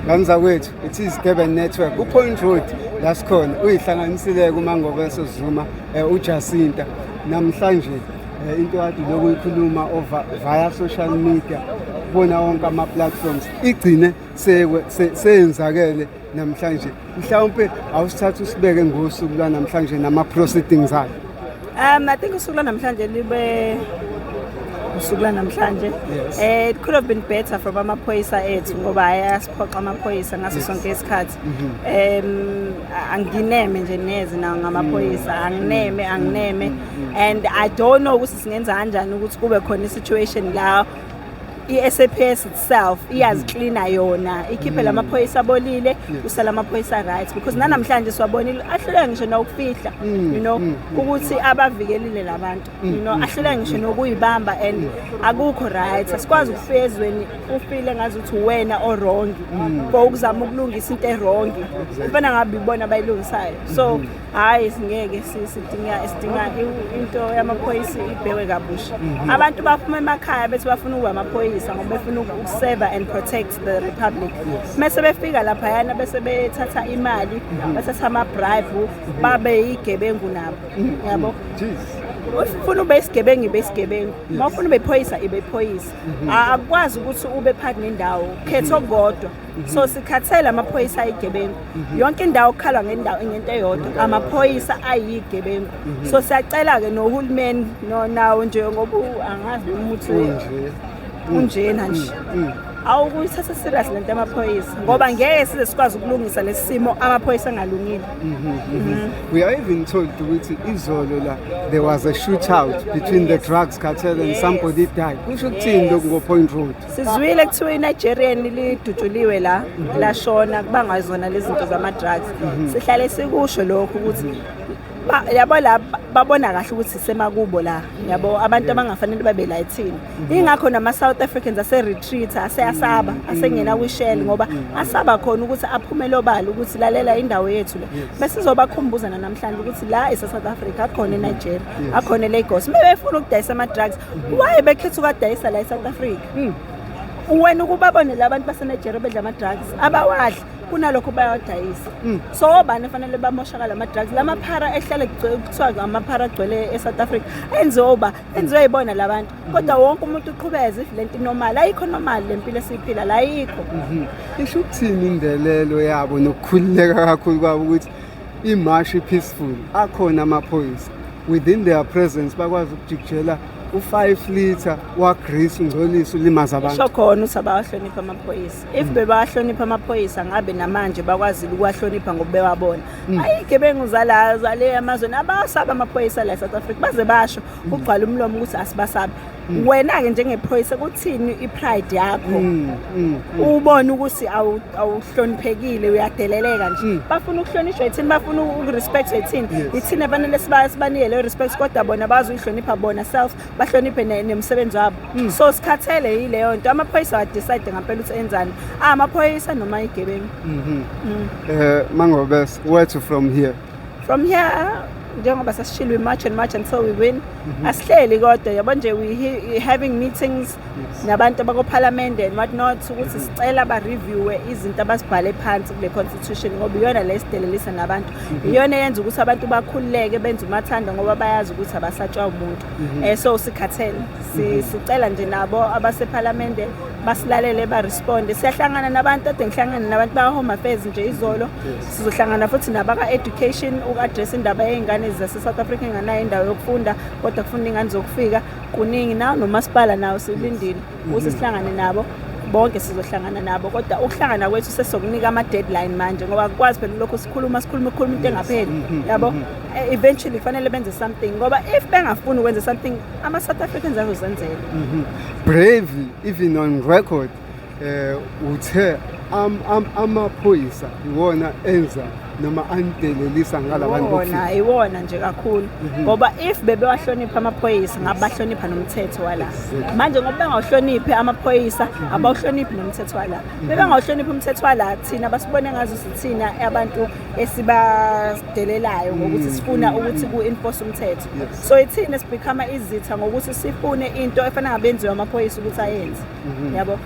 Ganzakwethu, it is Durban Network. Point Road, that's called. Uyihlanganisile kuMangobese Zuma, uJacinta. Namhlanje into ade lokuyikhuluma over via social media. Bona wonke ama platforms. Igcine seyenzakele namhlanje. Mhlawumbe awusithatha usibeke ngosuku la namhlanje nama proceedings akhe. I think usuku la namhlanje libe usuku la namhlanje. It could have been better from amaphoyisa ethu ngoba ayasiphoqa amaphoyisa ngaso sonke isikhathi. Angineme nje neze na ngamaphoyisa, angineme and I don't know ukuthi singenza kanjani ukuthi kube khona i-situation la i-SAPS itself iyazicleana yona ikhiphe lamaphoyisa abolile usala amaphoyisa right because nanamhlanje siwabonile ahluleka ngisho nokufihla you know ukuthi abavikelile labantu you know ahluleka ngisho nokuyibamba and akukho right asikwazi ukufezweni ufile ngazi ukuthi wena o wrong for ukuzama ukulungisa into e-wrong ufana ngabe ibona bayilungisayo so hayi singeke sidinga into yamaphoyisa ibhekwe kabusha abantu baphuma emakhaya bethi bafuna ukuba amaphoyisa ngoba befuna ukuseva and protect the republic mase befika lapha yana bese bethatha imali bathatha ama bribe babe igebengu nabo yabo ufuna ube isigebengu mawufuna ube phoyisa ibe phoyisa akwazi ukuthi ube phakathi nendawo khetha okodwa so sikhathela amaphoyisa ayigebengu yonke indawo kukhalwa ngento eyodwa amaphoyisa ayigebengu so siyacela ke nohulumeni nawo nje ngoba angazi umuthi unjena nje awukuyithatha serious lento amaphoyisa ngoba ngeke size sikwazi ukulungisa lesimo amaphoyisa angalungile. We are even told ukuthi izolo la there was a shootout between the drugs cartel and somebody died. Kusho ukuthini lokho ngo Point Road? Sizwile kuthiwa iNigerian lidutshuliwe la lashona kubangazona lezi zinto zama drugs. Sihlale sikusho lokho ukuthi yabo la babona kahle ukuthi semakubo la yabo abantu abangafanele babe la ethini ingakho nama South Africans ase retreat aseyasaba asengena kwishell ngoba asaba khona ukuthi aphumele obala ukuthi lalela indawo yethu la bese sizobakhumbuza namhlanje ukuthi la South Africa akhona eNigeria akhona eLagos befuna ukudayisa ama drugs why bekhetha ukudayisa la eSouth Africa wena ukubabone labantu baseNigeria bedla ama drugs abawadli kunalokho bayadayisa so obani fanele bamoshakala ama drugs lamaphara ehlale kuthiwa amaphara agcwele eSouth Africa enziwe ibona labantu kodwa wonke umuntu uqhubeza lento normal ayikho normal lempilo esiphila la ayikho isho ukuthini indelelo yabo nokukhululeka kakhulu kwabo ukuthi imarch peaceful akhona amaphoyisa within their presence bakwazi ukujikijela u5 liter wa grease ngcolisa ulimaza abantu shokhona ukuthi abahlonipha amaphoyisa if bebahlonipha amaphoyisa ngabe namanje bakwazi ukwahlonipha ngoba bewabona ayigebengu zale amazweni abasaba amaphoyisa la eSouth Africa baze basho ugcwala umlomo ukuthi asibasabi wena ke njengephoyisa kuthini ipride yakho ubona ukuthi awuhloniphekile uyadeleleka nje bafuna ukuhlonishwa ethini bafuna ukurespect ethini ithini efanele sibanike le respect kodwa bona bazoyihlonipha bona self bahloniphe nemsebenzi wabo so sikhathele yileyo nto amaphoyisa wa decide ngempela ukuthi enzani amaphoyisa noma igebengu Mangobese where to from here njengoba sasishilo march until we win asihleli kodwa yabo nje we having meetings nabantu bako parliament and what not ukuthi sicela ba review izinto abasibhale phansi kule constitution ngoba iyona lesidelelisa nabantu iyona yenza ukuthi abantu bakhululeke benze umathanda ngoba bayazi ukuthi abasatshwa umuntu so sikhathele sicela nje nabo abase parliament basilalele ba respond siyahlangana nabantu ade ngihlangana nabantu ba home affairs nje izolo sizohlangana futhi nabaka education ukaddress indaba yezingane zase South Africa nganayo indawo yokufunda kodwa kufunda ingane zokufika kuningi nawo nomasipala nawo silindile ukuthi sihlangane nabo bonke sizohlangana nabo kodwa ukuhlangana kwethu sesokunika ama deadline manje ngoba kwazi phela lokho sikhuluma into engapheli yabo eventually fanele benze something ngoba if bengafuni ukwenza something ama South Africans azozenzela brave even on record uthe amaphoyisa iwona enza noma anidelelisa ngalabantu iwona nje kakhulu ngoba if bebewahlonipha amaphoyisa ngabe bahlonipha nomthetho wala manje ngoba bengawuhloniphi amaphoyisa abawuhloniphi nomthetho wala bebengawuhloniphi umthetho wala thina basibone ngazo sithina abantu esibadelelayo ngokuthi sifuna ukuthi ku-enforce umthetho so ithina sibecome izitha ngokuthi sifune into efana ngabenziwa amaphoyisa ukuthi ayenze yabo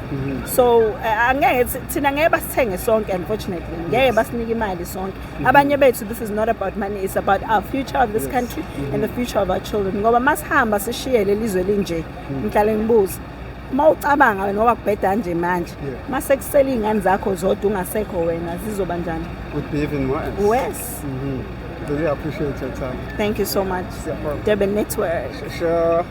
so angeke thina ngeke basithenge sonke unfortunately ngeke basinike imali sonke abanye bethu this is not about money, it's about our future of this country and the future of our children ngoba masihamba sishiye lelizwe linje ngihlale ngibuza mawucabanga ngoba kubheda nje manje mase kusela izingane zakho zodwa ungasekho wena zizoba njani would be even worse. Really appreciate your time. Thank you so much. Durban Network. Sure.